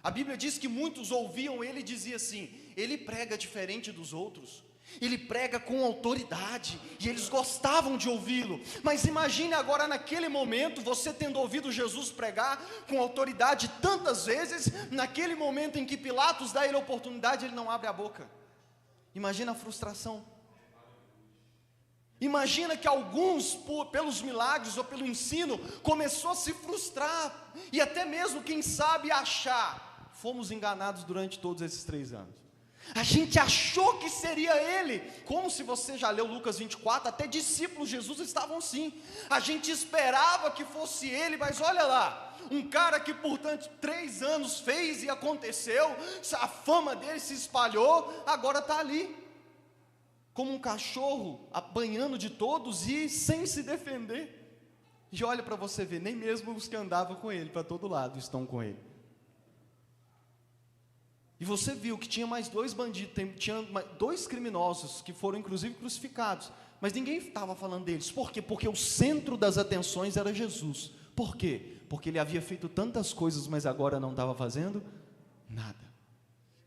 A Bíblia diz que muitos ouviam ele e diziam assim: ele prega diferente dos outros, ele prega com autoridade, e eles gostavam de ouvi-lo. Mas imagine agora, naquele momento, você tendo ouvido Jesus pregar com autoridade tantas vezes, naquele momento em que Pilatos dá ele a oportunidade, ele não abre a boca. Imagina a frustração. Imagina que alguns, pelos milagres ou pelo ensino, começou a se frustrar, e até mesmo, quem sabe, achar: fomos enganados durante todos esses 3 anos. A gente achou que seria ele, como se você já leu Lucas 24, até discípulos de Jesus estavam assim. A gente esperava que fosse ele, mas olha lá, um cara que por 3 anos fez e aconteceu, a fama dele se espalhou, agora está ali, como um cachorro, apanhando de todos e sem se defender. E olha para você ver, nem mesmo os que andavam com ele para todo lado estão com ele. E você viu que tinha mais 2 bandidos, tinha 2 criminosos que foram inclusive crucificados, mas ninguém estava falando deles. Por quê? Porque o centro das atenções era Jesus. Por quê? Porque ele havia feito tantas coisas, mas agora não estava fazendo nada.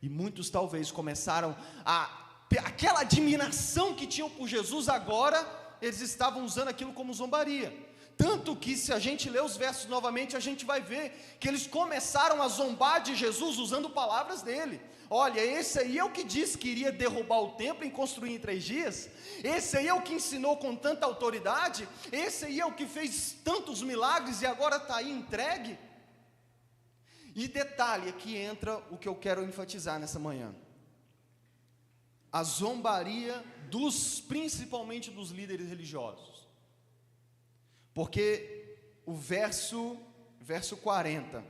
E muitos talvez começaram aquela admiração que tinham por Jesus, agora eles estavam usando aquilo como zombaria. Tanto que, se a gente ler os versos novamente, a gente vai ver que eles começaram a zombar de Jesus usando palavras dele. Olha, esse aí é o que disse que iria derrubar o templo e construir em 3 dias. Esse aí é o que ensinou com tanta autoridade. Esse aí é o que fez tantos milagres e agora está aí entregue. E detalhe, aqui entra o que eu quero enfatizar nessa manhã: a zombaria principalmente dos líderes religiosos. Porque o verso 40,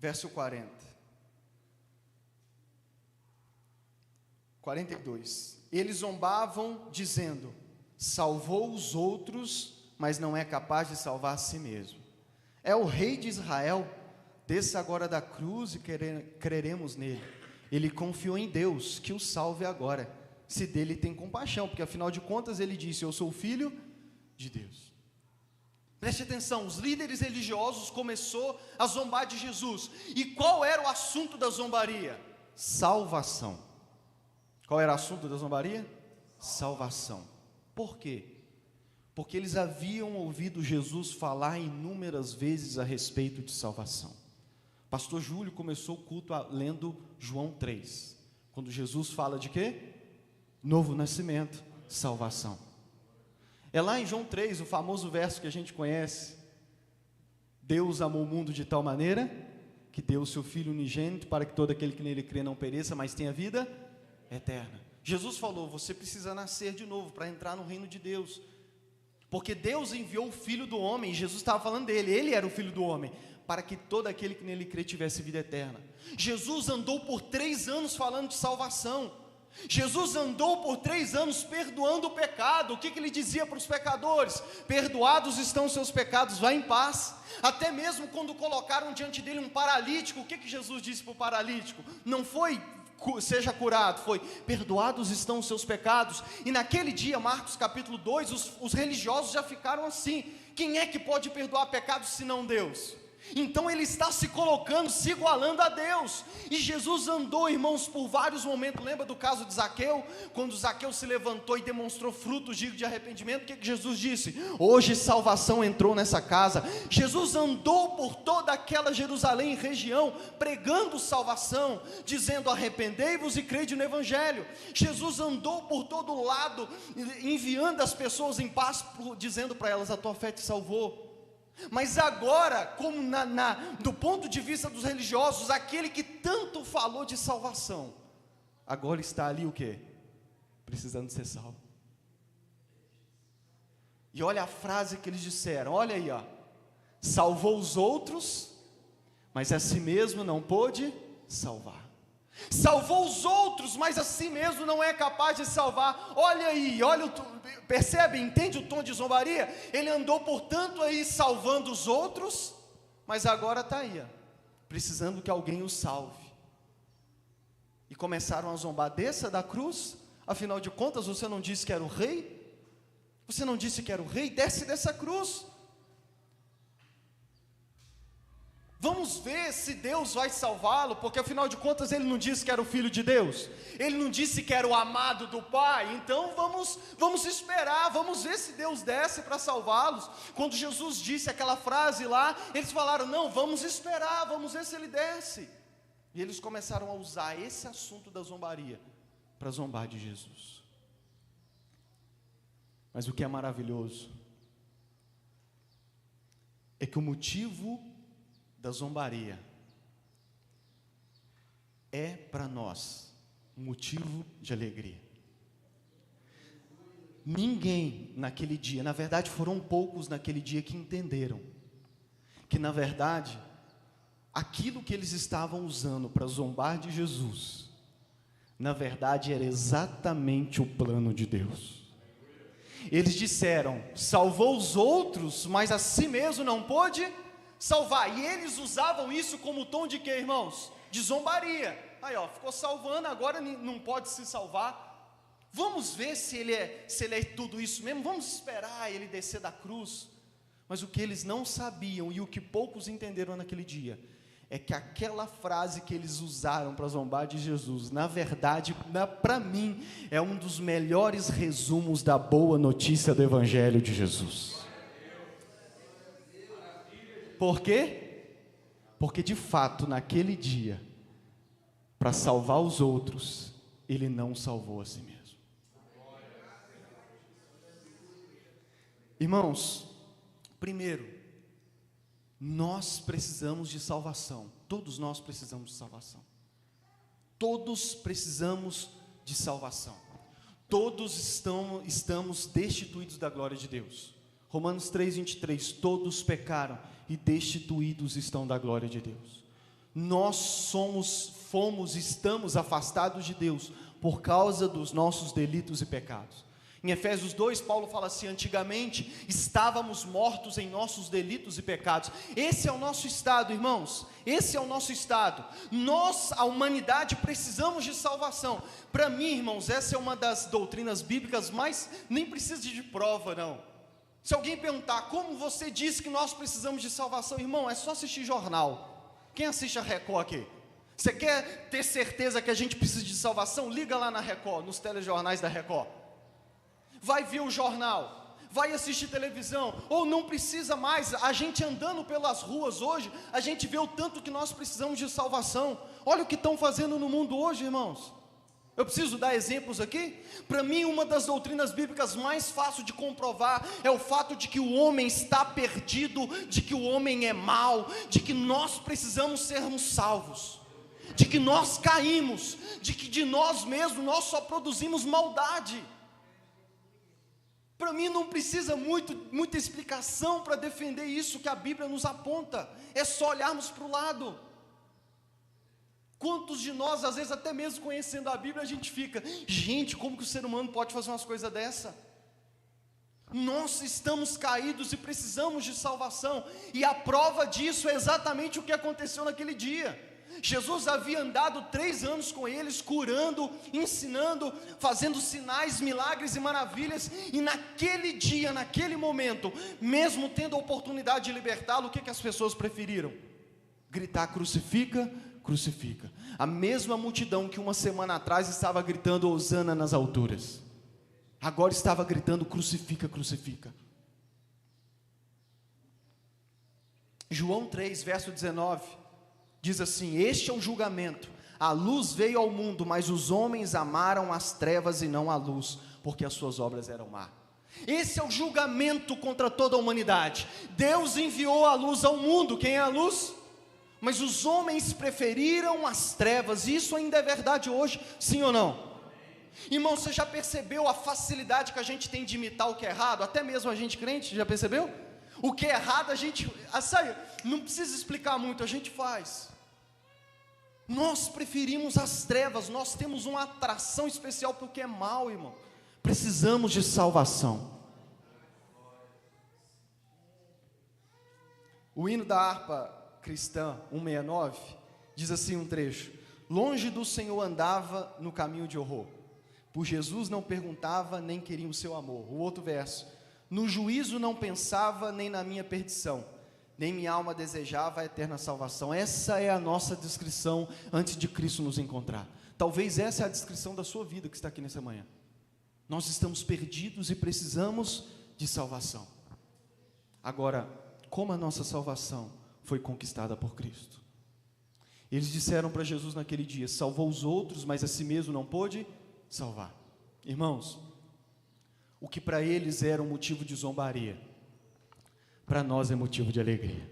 verso 42, eles zombavam dizendo: salvou os outros, mas não é capaz de salvar a si mesmo. É o rei de Israel, desça agora da cruz e creremos nele. Ele confiou em Deus, que o salve agora, se dele tem compaixão, porque afinal de contas ele disse: eu sou filho de Deus. Preste atenção, os líderes religiosos começaram a zombar de Jesus. E qual era o assunto da zombaria? Salvação. Qual era o assunto da zombaria? Salvação. Por quê? Porque eles haviam ouvido Jesus falar inúmeras vezes a respeito de salvação. Pastor Júlio começou o culto lendo João 3, quando Jesus fala de quê? Novo nascimento, salvação. É lá em João 3, o famoso verso que a gente conhece: Deus amou o mundo de tal maneira que deu o seu Filho unigênito, para que todo aquele que nele crê não pereça, mas tenha vida eterna. Jesus falou: você precisa nascer de novo para entrar no reino de Deus, porque Deus enviou o Filho do homem, e Jesus estava falando dele, ele era o Filho do homem, para que todo aquele que nele crê tivesse vida eterna. Jesus andou por 3 anos falando de salvação. Jesus andou por 3 anos perdoando o pecado. O que ele dizia para os pecadores? Perdoados estão os seus pecados, vá em paz. Até mesmo quando colocaram diante dele um paralítico, o que Jesus disse para o paralítico? Não foi: seja curado, foi: perdoados estão os seus pecados. E naquele dia, Marcos capítulo 2, os religiosos já ficaram assim: quem é que pode perdoar pecados senão Deus? Então ele está se colocando, se igualando a Deus. E Jesus andou, irmãos, por vários momentos. Lembra do caso de Zaqueu? Quando Zaqueu se levantou e demonstrou frutos dignos de arrependimento, o que Jesus disse? Hoje salvação entrou nessa casa. Jesus andou por toda aquela Jerusalém e região, pregando salvação, dizendo: arrependei-vos e crede no Evangelho. Jesus andou por todo lado, enviando as pessoas em paz, dizendo para elas: a tua fé te salvou. Mas agora, como do ponto de vista dos religiosos, aquele que tanto falou de salvação, agora está ali o quê? Precisando ser salvo. E olha a frase que eles disseram, olha aí, ó: salvou os outros, mas a si mesmo não pôde salvar. Salvou os outros, mas a si mesmo não é capaz de salvar. Olha aí, percebe, entende o tom de zombaria? Ele andou portanto aí salvando os outros, mas agora está aí, precisando que alguém o salve. E começaram a zombar: desça da cruz, afinal de contas você não disse que era o rei? Você não disse que era o rei? Desce dessa cruz. Vamos ver se Deus vai salvá-lo, porque afinal de contas ele não disse que era o Filho de Deus, ele não disse que era o amado do Pai, então vamos esperar, vamos ver se Deus desce para salvá-los. Quando Jesus disse aquela frase lá, eles falaram, não, vamos esperar, vamos ver se ele desce. E eles começaram a usar esse assunto da zombaria para zombar de Jesus. Mas o que é maravilhoso é que o motivo da zombaria é para nós um motivo de alegria. Ninguém naquele dia, na verdade foram poucos naquele dia que entenderam que na verdade aquilo que eles estavam usando para zombar de Jesus, na verdade era exatamente o plano de Deus. Eles disseram, salvou os outros, mas a si mesmo não pôde salvar, e eles usavam isso como tom de quê, irmãos? De zombaria. Aí ó, ficou salvando, agora não pode se salvar. Vamos ver se ele é tudo isso mesmo, vamos esperar ele descer da cruz. Mas o que eles não sabiam, e o que poucos entenderam naquele dia, é que aquela frase que eles usaram para zombar de Jesus, na verdade, para mim, é um dos melhores resumos da boa notícia do Evangelho de Jesus. Por quê? Porque de fato, naquele dia, para salvar os outros, ele não salvou a si mesmo. Irmãos, primeiro, nós precisamos de salvação. Todos nós precisamos de salvação. Todos precisamos de salvação. Todos estamos destituídos da glória de Deus. Romanos 3:23, todos pecaram e destituídos estão da glória de Deus. Nós estamos afastados de Deus por causa dos nossos delitos e pecados. Em Efésios 2, Paulo fala assim, antigamente estávamos mortos em nossos delitos e pecados. Esse é o nosso estado, irmãos, esse é o nosso estado. Nós, a humanidade, precisamos de salvação. Para mim, irmãos, essa é uma das doutrinas bíblicas, mas nem precisa de prova, não. Se alguém perguntar, como você diz que nós precisamos de salvação? Irmão, é só assistir jornal. Quem assiste a Record aqui? Você quer ter certeza que a gente precisa de salvação? Liga lá na Record, nos telejornais da Record. Vai ver o jornal, vai assistir televisão, ou não precisa mais. A gente andando pelas ruas hoje, a gente vê o tanto que nós precisamos de salvação. Olha o que estão fazendo no mundo hoje, irmãos. Eu preciso dar exemplos aqui? Para mim, uma das doutrinas bíblicas mais fácil de comprovar é o fato de que o homem está perdido, de que o homem é mau, de que nós precisamos sermos salvos, de que nós caímos, de que de nós mesmos nós só produzimos maldade. Para mim não precisa muita explicação para defender isso que a Bíblia nos aponta, é só olharmos para o lado. Quantos de nós, às vezes até mesmo conhecendo a Bíblia, a gente fica, gente, como que o ser humano pode fazer umas coisas dessa? Nós estamos caídos e precisamos de salvação, e a prova disso é exatamente o que aconteceu naquele dia. Jesus havia andado 3 anos com eles, curando, ensinando, fazendo sinais, milagres e maravilhas, e naquele dia, naquele momento, mesmo tendo a oportunidade de libertá-lo, o que as pessoas preferiram? Gritar, crucifica, crucifica. A mesma multidão que uma semana atrás estava gritando hosana nas alturas, agora estava gritando crucifica, crucifica. João 3, verso 19, diz assim, este é o julgamento, a luz veio ao mundo, mas os homens amaram as trevas e não a luz, porque as suas obras eram má. Esse é o julgamento contra toda a humanidade. Deus enviou a luz ao mundo, quem é a luz? Mas os homens preferiram as trevas, e isso ainda é verdade hoje, sim ou não? Irmão, você já percebeu a facilidade que a gente tem de imitar o que é errado? Até mesmo a gente crente, já percebeu? O que é errado a gente, não precisa explicar muito, a gente faz. Nós preferimos as trevas, nós temos uma atração especial para o que é mal, irmão. Precisamos de salvação. O hino da harpa cristã 169 diz assim um trecho: longe do Senhor andava no caminho de horror, por Jesus não perguntava nem queria o seu amor. O outro verso: no juízo não pensava nem na minha perdição, nem minha alma desejava a eterna salvação. Essa é a nossa descrição antes de Cristo nos encontrar. Talvez essa é a descrição da sua vida que está aqui nessa manhã. Nós estamos perdidos e precisamos de salvação. Agora, como a nossa salvação foi conquistada por Cristo? Eles disseram para Jesus naquele dia: salvou os outros, mas a si mesmo não pôde salvar. Irmãos, o que para eles era um motivo de zombaria, para nós é motivo de alegria.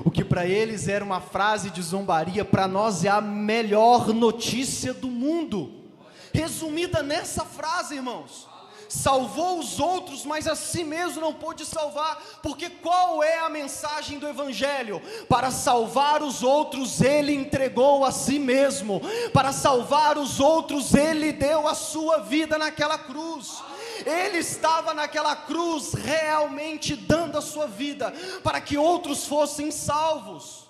O que para eles era uma frase de zombaria, para nós é a melhor notícia do mundo. Resumida nessa frase, irmãos: salvou os outros, mas a si mesmo não pôde salvar. Porque qual é a mensagem do Evangelho? Para salvar os outros, Ele entregou a si mesmo. Para salvar os outros, Ele deu a sua vida naquela cruz. Ele estava naquela cruz realmente dando a sua vida para que outros fossem salvos.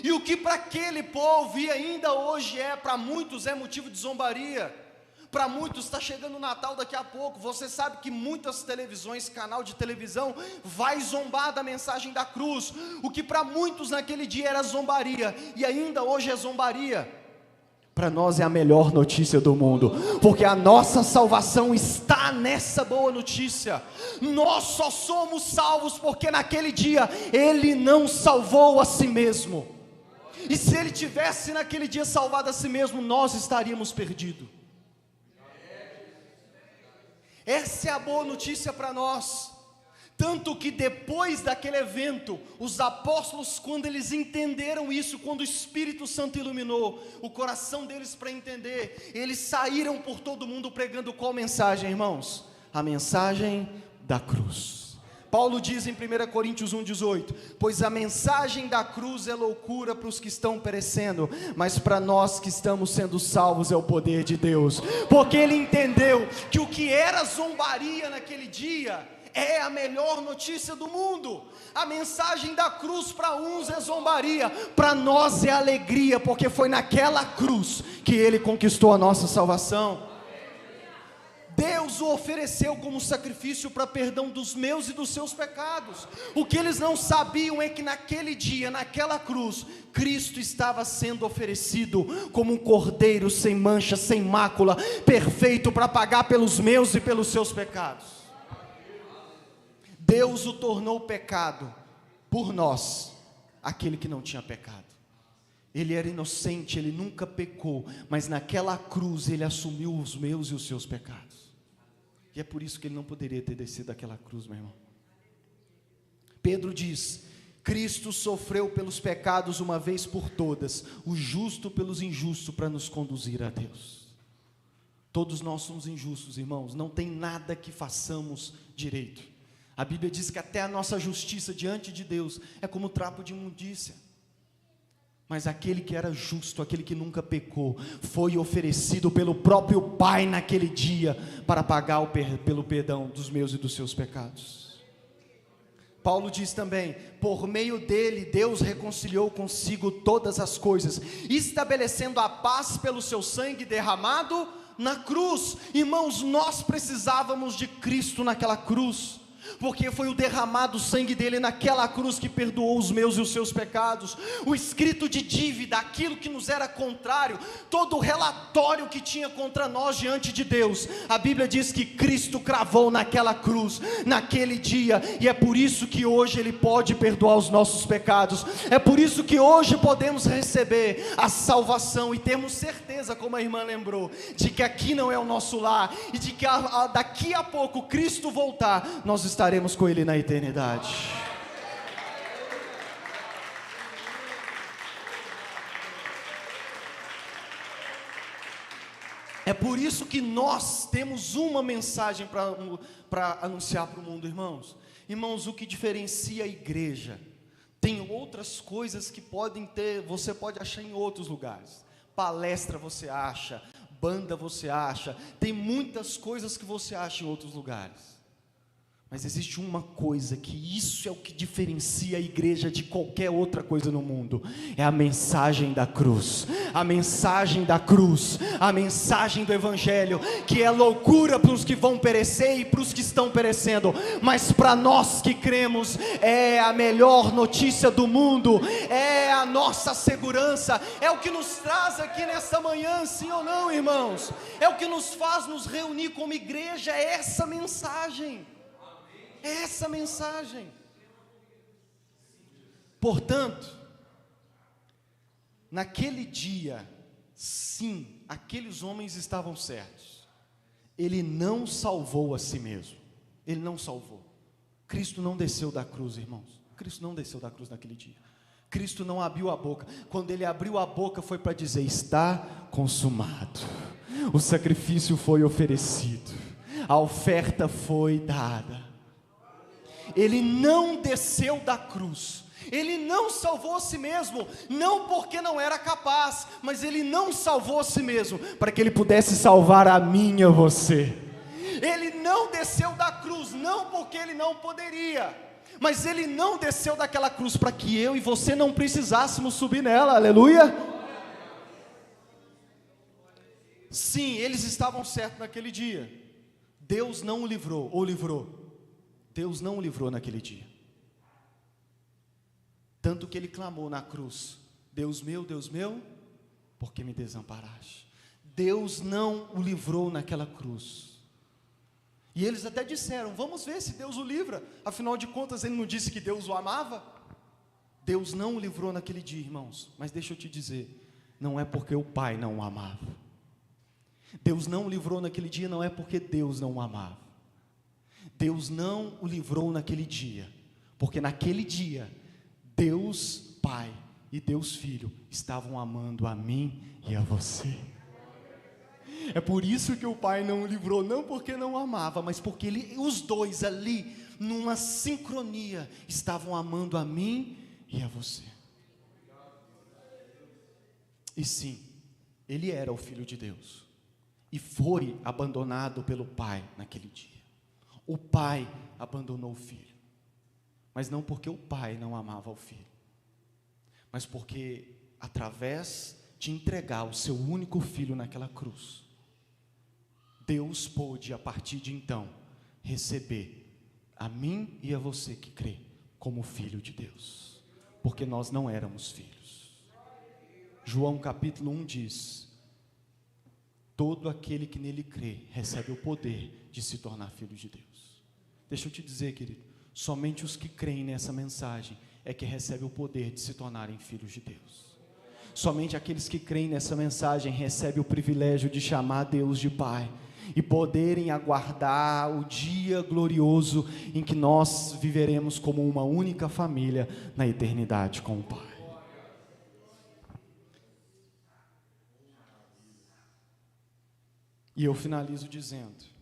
E o que para aquele povo, e ainda hoje para muitos é motivo de zombaria. Para muitos está chegando o Natal daqui a pouco. Você sabe que muitas televisões, canal de televisão, vai zombar da mensagem da cruz. O que para muitos naquele dia era zombaria, e ainda hoje é zombaria, para nós é a melhor notícia do mundo, porque a nossa salvação está nessa boa notícia. Nós só somos salvos porque naquele dia Ele não salvou a si mesmo. E se Ele tivesse naquele dia salvado a si mesmo, nós estaríamos perdidos. Essa é a boa notícia para nós. Tanto que depois daquele evento, os apóstolos, quando eles entenderam isso, quando o Espírito Santo iluminou o coração deles para entender, eles saíram por todo mundo pregando qual mensagem, irmãos? A mensagem da cruz. Paulo diz em 1 Coríntios 1,18: pois a mensagem da cruz é loucura para os que estão perecendo, mas para nós que estamos sendo salvos é o poder de Deus. Porque ele entendeu que o que era zombaria naquele dia é a melhor notícia do mundo. A mensagem da cruz para uns é zombaria, para nós é alegria, porque foi naquela cruz que Ele conquistou a nossa salvação. Deus o ofereceu como sacrifício para perdão dos meus e dos seus pecados. O que eles não sabiam é que naquele dia, naquela cruz, Cristo estava sendo oferecido como um cordeiro sem mancha, sem mácula, perfeito para pagar pelos meus e pelos seus pecados. Deus o tornou pecado por nós, aquele que não tinha pecado. Ele era inocente, ele nunca pecou, mas naquela cruz ele assumiu os meus e os seus pecados. E é por isso que ele não poderia ter descido daquela cruz, meu irmão. Pedro diz: Cristo sofreu pelos pecados uma vez por todas, o justo pelos injustos, para nos conduzir a Deus. Todos nós somos injustos, irmãos, não tem nada que façamos direito. A Bíblia diz que até a nossa justiça diante de Deus é como trapo de imundícia. Mas aquele que era justo, aquele que nunca pecou, foi oferecido pelo próprio Pai naquele dia, para pagar pelo perdão dos meus e dos seus pecados. Paulo diz também: por meio dele Deus reconciliou consigo todas as coisas, estabelecendo a paz pelo seu sangue derramado na cruz. Irmãos, nós precisávamos de Cristo naquela cruz, porque foi o derramado sangue dele naquela cruz que perdoou os meus e os seus pecados. O escrito de dívida, aquilo que nos era contrário, todo o relatório que tinha contra nós diante de Deus, a Bíblia diz que Cristo cravou naquela cruz, naquele dia. E é por isso que hoje Ele pode perdoar os nossos pecados. É por isso que hoje podemos receber a salvação e termos certeza, como a irmã lembrou, de que aqui não é o nosso lar, e de que daqui a pouco Cristo voltar, nós estaremos com Ele na eternidade. É por isso que nós temos uma mensagem para anunciar para o mundo, irmãos. Irmãos, o que diferencia a igreja, tem outras coisas que você pode achar em outros lugares. Palestra você acha, banda você acha, tem muitas coisas que você acha em outros lugares. Mas existe uma coisa que isso é o que diferencia a igreja de qualquer outra coisa no mundo, é a mensagem da cruz, a mensagem da cruz, a mensagem do evangelho, que é loucura para os que vão perecer e para os que estão perecendo, mas para nós que cremos, é a melhor notícia do mundo, é a nossa segurança, é o que nos traz aqui nesta manhã, sim ou não, irmãos? É o que nos faz nos reunir como igreja, é essa mensagem. Essa mensagem. Portanto, naquele dia, sim, aqueles homens estavam certos. Ele não salvou a si mesmo. Ele não salvou. Cristo não desceu da cruz, irmãos. Cristo não desceu da cruz naquele dia. Cristo não abriu a boca. Quando ele abriu a boca foi para dizer: está consumado. O sacrifício foi oferecido. A oferta foi dada. Ele não desceu da cruz, ele não salvou a si mesmo, não porque não era capaz, mas ele não salvou a si mesmo, para que ele pudesse salvar a mim e a você. Ele não desceu da cruz, não porque ele não poderia, mas ele não desceu daquela cruz, para que eu e você não precisássemos subir nela, aleluia. Sim, eles estavam certos naquele dia, Deus não o livrou, ou livrou? Deus não o livrou naquele dia, tanto que ele clamou na cruz: Deus meu, por que me desamparaste? Deus não o livrou naquela cruz, e eles até disseram: vamos ver se Deus o livra, afinal de contas ele não disse que Deus o amava? Deus não o livrou naquele dia, irmãos, mas deixa eu te dizer, não é porque o Pai não o amava, Deus não o livrou naquele dia, não é porque Deus não o amava, Deus não o livrou naquele dia, porque naquele dia, Deus Pai e Deus Filho estavam amando a mim e a você. É por isso que o Pai não o livrou, não porque não o amava, mas porque os dois ali, numa sincronia, estavam amando a mim e a você. E sim, ele era o Filho de Deus, e foi abandonado pelo Pai naquele dia. O Pai abandonou o Filho, mas não porque o Pai não amava o Filho, mas porque através de entregar o seu único Filho naquela cruz, Deus pôde a partir de então receber a mim e a você que crê como filho de Deus, porque nós não éramos filhos. João capítulo 1 diz: todo aquele que nele crê recebe o poder de se tornar filho de Deus. Deixa eu te dizer, querido, somente os que creem nessa mensagem é que recebem o poder de se tornarem filhos de Deus. Somente aqueles que creem nessa mensagem recebem o privilégio de chamar Deus de Pai e poderem aguardar o dia glorioso em que nós viveremos como uma única família na eternidade com o Pai. E eu finalizo dizendo: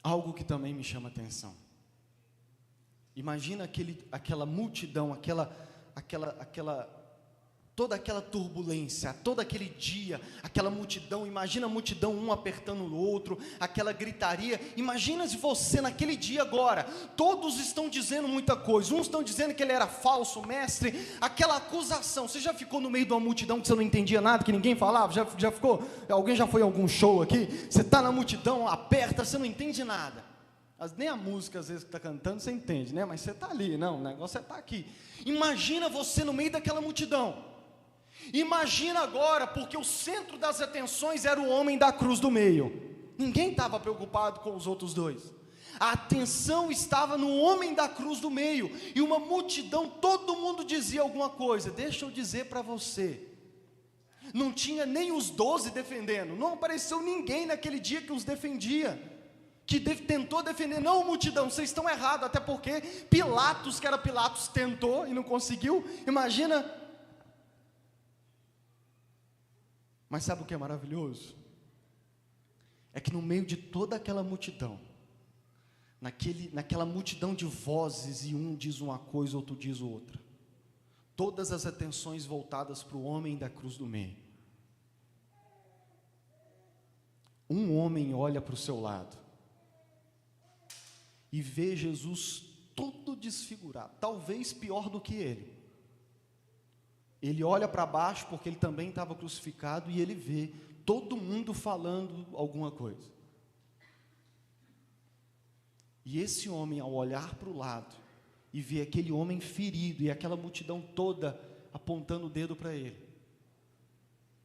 algo que também me chama atenção. Imagina aquela multidão, toda aquela turbulência, todo aquele dia, aquela multidão. Imagina a multidão, um apertando o outro, aquela gritaria. Imagina se você naquele dia agora, todos estão dizendo muita coisa, uns estão dizendo que ele era falso mestre, aquela acusação. Você já ficou no meio de uma multidão que você não entendia nada, que ninguém falava? Já ficou? Alguém já foi em algum show aqui? Você está na multidão, aperta, você não entende nada. Nem a música às vezes que está cantando você entende, né? Mas você está ali, não, o negócio é estar aqui. Imagina você no meio daquela multidão. Imagina agora, porque o centro das atenções era o homem da cruz do meio. Ninguém estava preocupado com os outros dois. A atenção estava no homem da cruz do meio. E uma multidão, todo mundo dizia alguma coisa. Deixa eu dizer para você, não tinha nem os 12 defendendo. Não apareceu ninguém naquele dia que os defendia, que tentou defender. Não, multidão, vocês estão errados. Até porque Pilatos, que era Pilatos, tentou e não conseguiu. Imagina. Mas sabe o que é maravilhoso? É que no meio de toda aquela multidão, naquela multidão de vozes, e um diz uma coisa, outro diz outra, todas as atenções voltadas para o homem da cruz do meio, um homem olha para o seu lado e vê Jesus todo desfigurado, talvez pior do que ele. Ele olha para baixo porque ele também estava crucificado e ele vê todo mundo falando alguma coisa. E esse homem, ao olhar para o lado e ver aquele homem ferido e aquela multidão toda apontando o dedo para ele,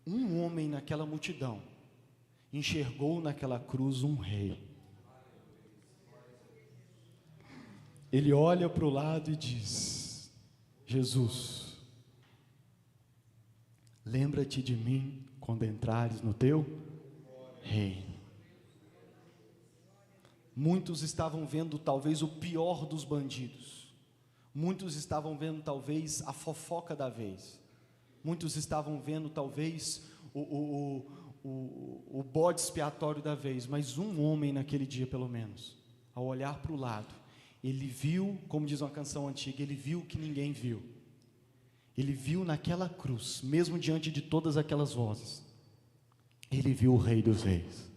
um homem naquela multidão enxergou naquela cruz um rei. Ele olha para o lado e diz: Jesus, lembra-te de mim quando entrares no teu reino. Muitos estavam vendo talvez o pior dos bandidos. Muitos estavam vendo talvez a fofoca da vez. Muitos estavam vendo talvez o bode expiatório da vez. Mas um homem naquele dia, pelo menos, ao olhar para o lado, ele viu, como diz uma canção antiga, ele viu o que ninguém viu. Ele viu naquela cruz, mesmo diante de todas aquelas vozes, ele viu o Rei dos Reis.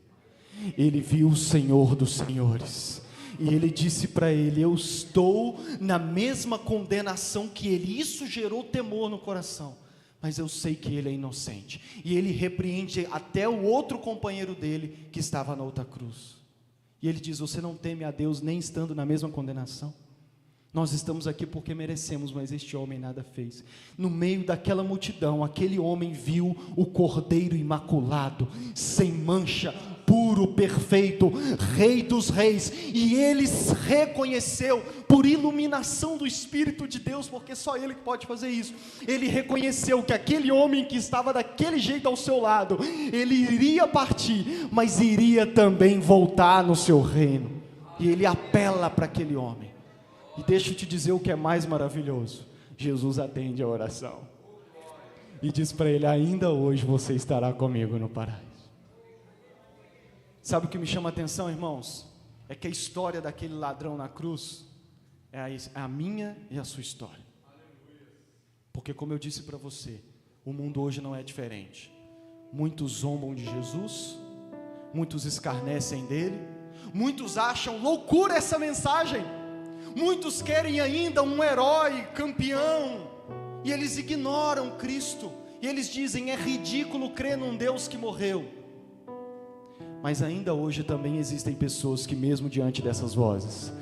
Ele viu o Senhor dos Senhores. E ele disse para ele: eu estou na mesma condenação que ele. Isso gerou temor no coração, mas eu sei que ele é inocente. E ele repreende até o outro companheiro dele que estava na outra cruz. E ele diz: você não teme a Deus nem estando na mesma condenação? Nós estamos aqui porque merecemos, mas este homem nada fez. No meio daquela multidão, aquele homem viu o Cordeiro imaculado, sem mancha, puro, perfeito, Rei dos Reis, e ele reconheceu, por iluminação do Espírito de Deus, porque só ele que pode fazer isso, ele reconheceu que aquele homem que estava daquele jeito ao seu lado, ele iria partir, mas iria também voltar no seu reino, e ele apela para aquele homem, e deixa eu te dizer o que é mais maravilhoso, Jesus atende a oração, e diz para ele: ainda hoje você estará comigo no paraíso. Sabe o que me chama a atenção, irmãos? É que a história daquele ladrão na cruz é a minha e a sua história. Porque, como eu disse para você, o mundo hoje não é diferente. Muitos zombam de Jesus, muitos escarnecem dele, muitos acham loucura essa mensagem, muitos querem ainda um herói, campeão, e eles ignoram Cristo, e eles dizem: é ridículo crer num Deus que morreu. Mas ainda hoje também existem pessoas que, mesmo diante dessas vozes,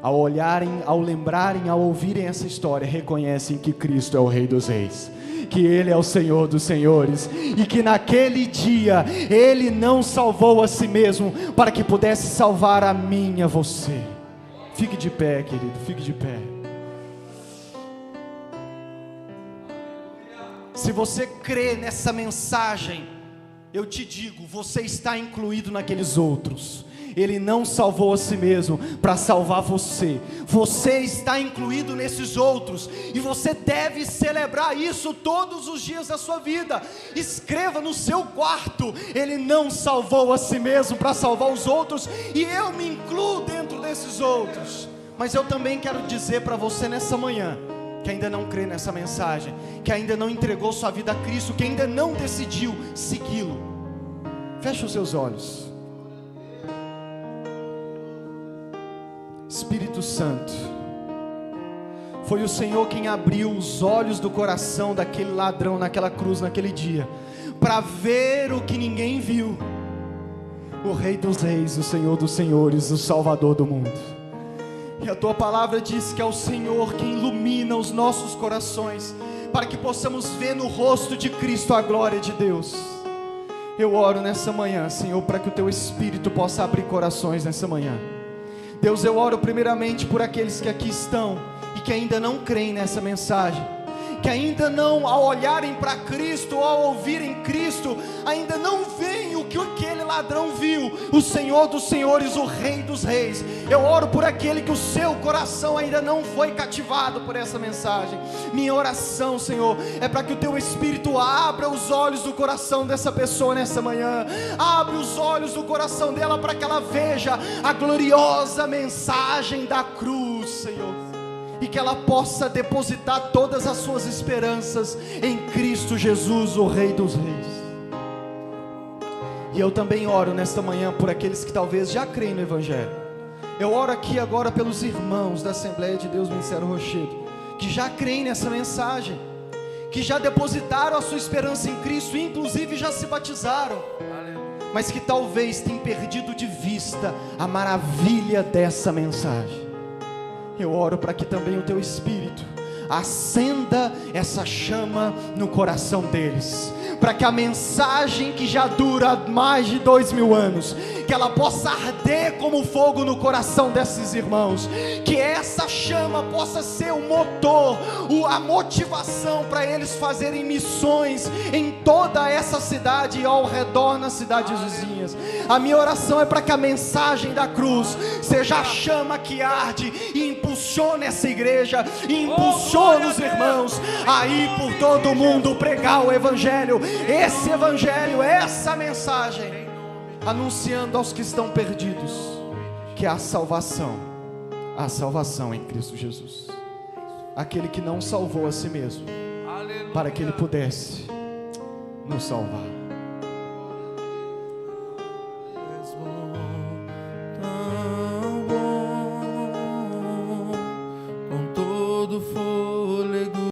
ao olharem, ao lembrarem, ao ouvirem essa história, reconhecem que Cristo é o Rei dos Reis, que Ele é o Senhor dos Senhores, e que naquele dia Ele não salvou a si mesmo para que pudesse salvar a mim e a você. Fique de pé, querido, fique de pé. Se você crê nessa mensagem, eu te digo, você está incluído naqueles outros. Ele não salvou a si mesmo para salvar você. Você está incluído nesses outros, e você deve celebrar isso todos os dias da sua vida. Escreva no seu quarto: Ele não salvou a si mesmo para salvar os outros, e eu me incluo dentro desses outros. Mas eu também quero dizer para você nessa manhã, que ainda não crê nessa mensagem, que ainda não entregou sua vida a Cristo, que ainda não decidiu segui-lo, feche os seus olhos. Espírito Santo, foi o Senhor quem abriu os olhos do coração daquele ladrão naquela cruz, naquele dia, para ver o que ninguém viu: o Rei dos Reis, o Senhor dos Senhores, o Salvador do mundo. E a tua palavra diz que é o Senhor que ilumina os nossos corações, para que possamos ver no rosto de Cristo a glória de Deus. Eu oro nessa manhã, Senhor, para que o teu Espírito possa abrir corações nessa manhã. Deus, eu oro primeiramente por aqueles que aqui estão e que ainda não creem nessa mensagem, que ainda não, ao olharem para Cristo, ou ao ouvirem Cristo, ainda não veem o que aquele ladrão viu: o Senhor dos Senhores, o Rei dos Reis. Eu oro por aquele que o seu coração ainda não foi cativado por essa mensagem. Minha oração, Senhor, é para que o teu Espírito abra os olhos do coração dessa pessoa nessa manhã. Abre os olhos do coração dela para que ela veja a gloriosa mensagem da cruz, Senhor, e que ela possa depositar todas as suas esperanças em Cristo Jesus, o Rei dos Reis. E eu também oro nesta manhã por aqueles que talvez já creem no Evangelho. Eu oro aqui agora pelos irmãos da Assembleia de Deus Ministério Rochedo, que já creem nessa mensagem, que já depositaram a sua esperança em Cristo, inclusive já se batizaram, mas que talvez tenham perdido de vista a maravilha dessa mensagem. Eu oro para que também o Teu Espírito acenda essa chama no coração deles, para que a mensagem que já dura mais de 2000 anos, que ela possa arder como fogo no coração desses irmãos, que essa chama possa ser o motor, a motivação para eles fazerem missões em toda essa cidade e ao redor nas cidades vizinhas. A minha oração é para que a mensagem da cruz seja a chama que arde e impulsione essa igreja, e impulsione os irmãos a ir por todo o mundo pregar o Evangelho, esse Evangelho, essa mensagem, anunciando aos que estão perdidos que há salvação em Cristo Jesus, aquele que não salvou a si mesmo, para que Ele pudesse nos salvar. Com todo fôlego